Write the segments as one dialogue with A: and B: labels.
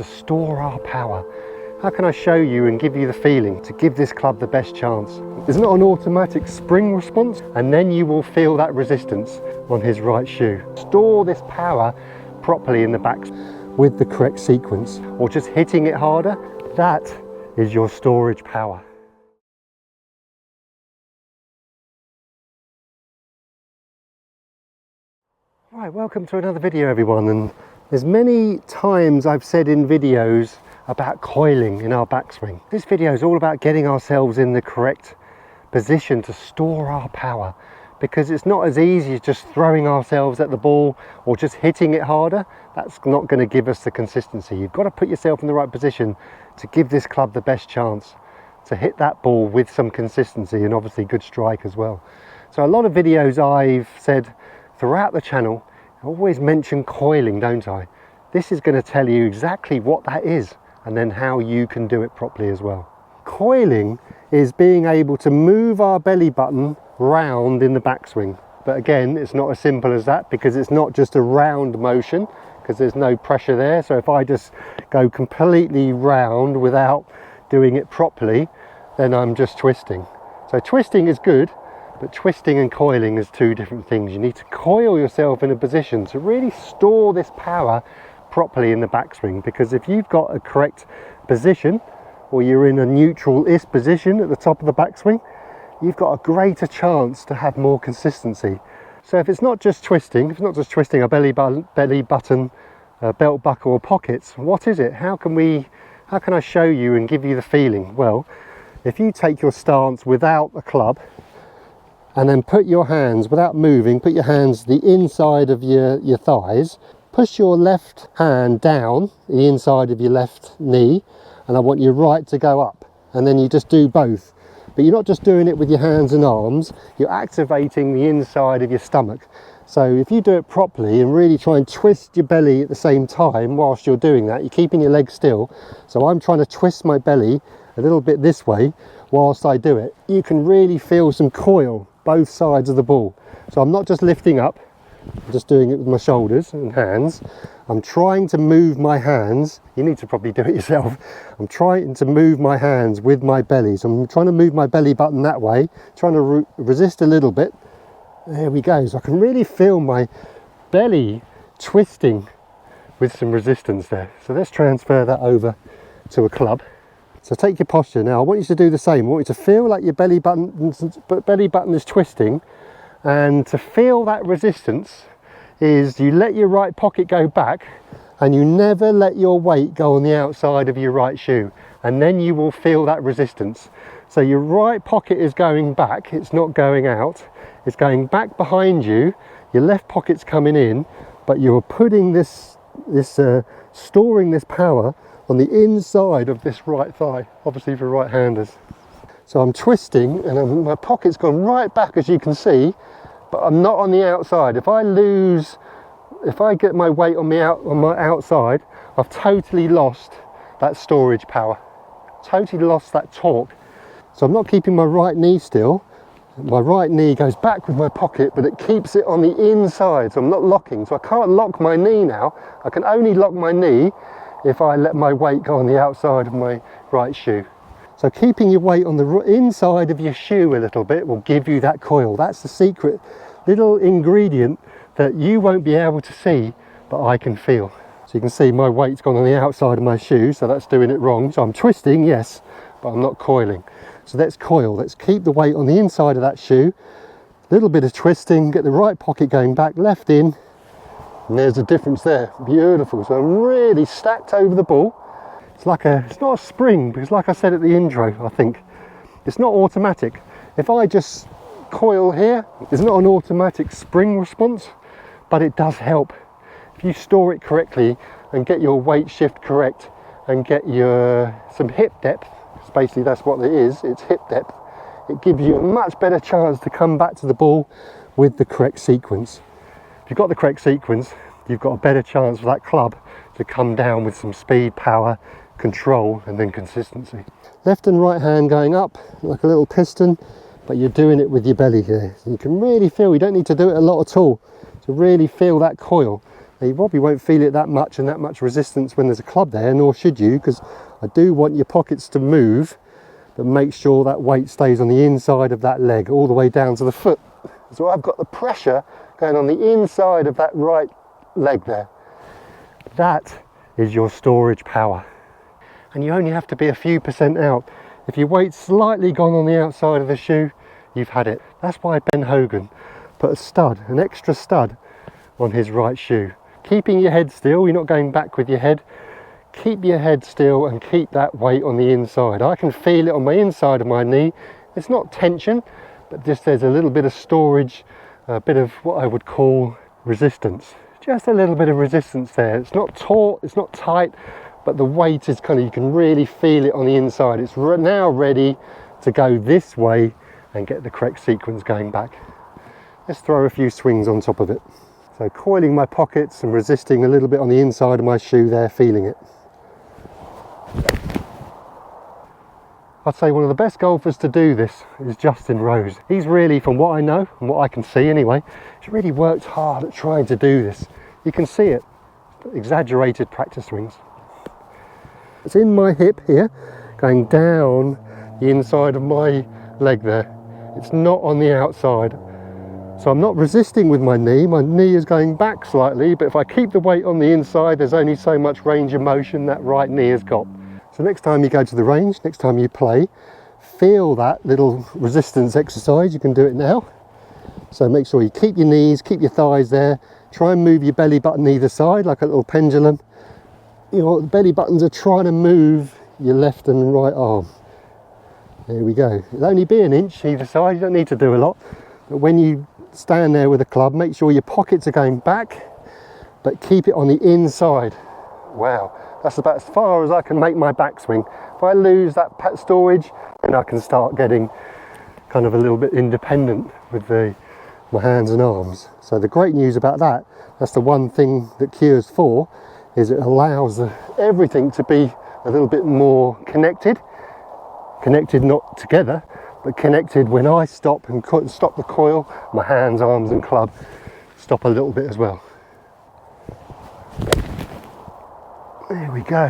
A: To store our power. How can I show you and give you the feeling to give this club the best chance? It's not an automatic spring response, and then you will feel that resistance on his right shoe. Store this power properly in the back with the correct sequence, or just hitting it harder. That is your storage power. Right, welcome to another video, everyone. And there's many times I've said in videos about coiling in our backswing. This video is all about getting ourselves in the correct position to store our power, because it's not as easy as just throwing ourselves at the ball or just hitting it harder. That's not going to give us the consistency. You've got to put yourself in the right position to give this club the best chance to hit that ball with some consistency and obviously good strike as well. So a lot of videos I've said throughout the channel, I always mention coiling, don't I? This is going to tell you exactly what that is and then how you can do it properly as well. Coiling is being able to move our belly button round in the backswing. But again, it's not as simple as that, because it's not just a round motion, because there's no pressure there. So if I just go completely round without doing it properly, then I'm just twisting. So twisting is good, but twisting and coiling is two different things. You need to coil yourself in a position to really store this power properly in the backswing, because if you've got a correct position, or you're in a neutral-ish position at the top of the backswing, you've got a greater chance to have more consistency. So if it's not just twisting, a belly button, belt buckle or pockets, what is it? How can I show you and give you the feeling? Well, if you take your stance without a club, and then put your hands, without moving, put your hands the inside of your thighs, push your left hand down the inside of your left knee, and I want your right to go up, and then you just do both. But you're not just doing it with your hands and arms, you're activating the inside of your stomach. So if you do it properly and really try and twist your belly at the same time whilst you're doing that, you're keeping your legs still. So I'm trying to twist my belly a little bit this way whilst I do it. You can really feel some coil both sides of the ball. So I'm not just lifting up, I'm just doing it with my shoulders and hands. I'm trying to move my hands. You need to probably do it yourself. I'm trying to move my hands with my belly. So I'm trying to move my belly button that way, trying to resist a little bit. There we go. So I can really feel my belly twisting with some resistance there. So let's transfer that over to a club. So take your posture now. I want you to do the same. I want you to feel like your belly button is twisting, and to feel that resistance is you let your right pocket go back and you never let your weight go on the outside of your right shoe, and then you will feel that resistance. So your right pocket is going back, it's not going out, it's going back behind you, your left pocket's coming in, but you're putting storing this power on the inside of this right thigh, obviously for right-handers. So I'm twisting and my pocket's gone right back, as you can see, but I'm not on the outside. If I get my weight on my outside, I've totally lost that storage power, totally lost that torque. So I'm not keeping my right knee still. My right knee goes back with my pocket, but it keeps it on the inside, so I'm not locking. So I can't lock my knee now. I can only lock my knee if I let my weight go on the outside of my right shoe. So keeping your weight on the inside of your shoe a little bit will give you that coil. That's the secret little ingredient that you won't be able to see, but I can feel. So you can see my weight's gone on the outside of my shoe, so that's doing it wrong. So I'm twisting, yes, but I'm not coiling. So let's coil. Let's keep the weight on the inside of that shoe. A little bit of twisting, get the right pocket going back, left in, and there's a difference there. Beautiful. So I'm really stacked over the ball. It's not a spring, because like I said at the intro, I think it's not automatic. If I just coil here, it's not an automatic spring response, but it does help. If you store it correctly and get your weight shift correct and get some hip depth, basically that's what it is, it's hip depth, it gives you a much better chance to come back to the ball with the correct sequence. If you've got the correct sequence, you've got a better chance for that club to come down with some speed, power, control, and then consistency. Left and right hand going up like a little piston, but you're doing it with your belly here. So you can really feel, you don't need to do it a lot at all to really feel that coil. Now, you probably won't feel it that much and that much resistance when there's a club there, nor should you, because I do want your pockets to move, but make sure that weight stays on the inside of that leg all the way down to the foot. So I've got the pressure going on the inside of that right leg there. That is your storage power. And you only have to be a few percent out. If your weight's slightly gone on the outside of the shoe, you've had it. That's why Ben Hogan put a stud, an extra stud, on his right shoe. Keeping your head still, you're not going back with your head. Keep your head still and keep that weight on the inside. I can feel it on my inside of my knee. It's not tension, but just there's a little bit of storage, a bit of what I would call resistance. Just a little bit of resistance there. It's not taut, it's not tight, but the weight is kind of, you can really feel it on the inside. It's now ready to go this way and get the correct sequence going back. Let's throw a few swings on top of it. So coiling my pockets and resisting a little bit on the inside of my shoe there, feeling it. I'd say one of the best golfers to do this is Justin Rose. He's really, from what I know and what I can see anyway, he's really worked hard at trying to do this. You can see it, exaggerated practice swings. It's in my hip here, going down the inside of my leg there. It's not on the outside. So I'm not resisting with my knee is going back slightly, but if I keep the weight on the inside, there's only so much range of motion that right knee has got. So next time you go to the range, next time you play, feel that little resistance exercise. You can do it now. So make sure you keep your knees, keep your thighs there. Try and move your belly button either side like a little pendulum. You know, the belly buttons are trying to move your left and right arm. There we go. It'll only be an inch either side, you don't need to do a lot. But when you stand there with a club, make sure your pockets are going back, but keep it on the inside. Wow, that's about as far as I can make my backswing. If I lose that storage, then I can start getting kind of a little bit independent with my hands and arms. So the great news about that, that's the one thing that Cure's for, is it allows everything to be a little bit more connected not together, but connected. When I stop and stop the coil, my hands, arms and club stop a little bit as well. There we go.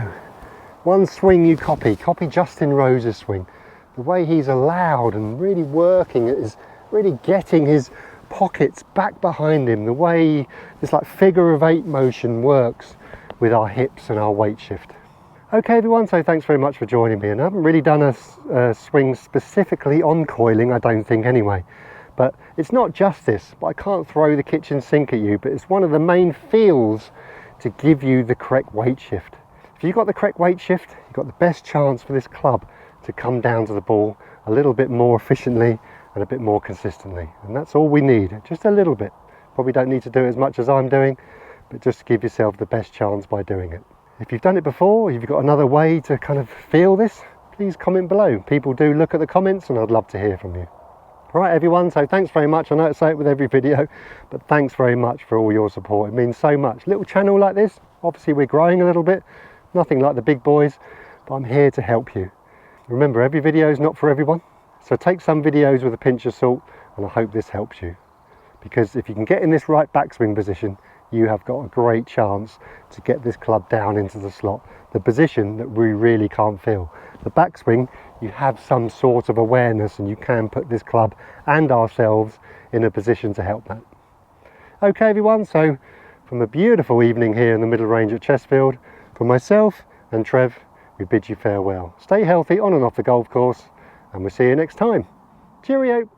A: One swing you copy Justin Rose's swing. The way he's allowed and really working is really getting his pockets back behind him, the way this like figure of 8 motion works with our hips and our weight shift. Okay everyone, so thanks very much for joining me, and I haven't really done a swing specifically on coiling, I don't think anyway, but it's not just this, but I can't throw the kitchen sink at you, but it's one of the main feels to give you the correct weight shift. If you've got the correct weight shift, you've got the best chance for this club to come down to the ball a little bit more efficiently and a bit more consistently, and that's all we need, just a little bit. Probably don't need to do as much as I'm doing, but just give yourself the best chance by doing it. If you've done it before, if you've got another way to kind of feel this, please comment below. People do look at the comments and I'd love to hear from you. All right everyone, so thanks very much. I know I say it with every video, but thanks very much for all your support. It means so much. Little channel like this, obviously we're growing a little bit, nothing like the big boys, but I'm here to help you. Remember, every video is not for everyone, so take some videos with a pinch of salt, and I hope this helps you. Because if you can get in this right backswing position, you have got a great chance to get this club down into the slot, the position that we really can't feel. The backswing, you have some sort of awareness and you can put this club and ourselves in a position to help that. Okay everyone, so from a beautiful evening here in the middle range at Chestfield, from myself and Trev, we bid you farewell. Stay healthy on and off the golf course, and we'll see you next time. Cheerio!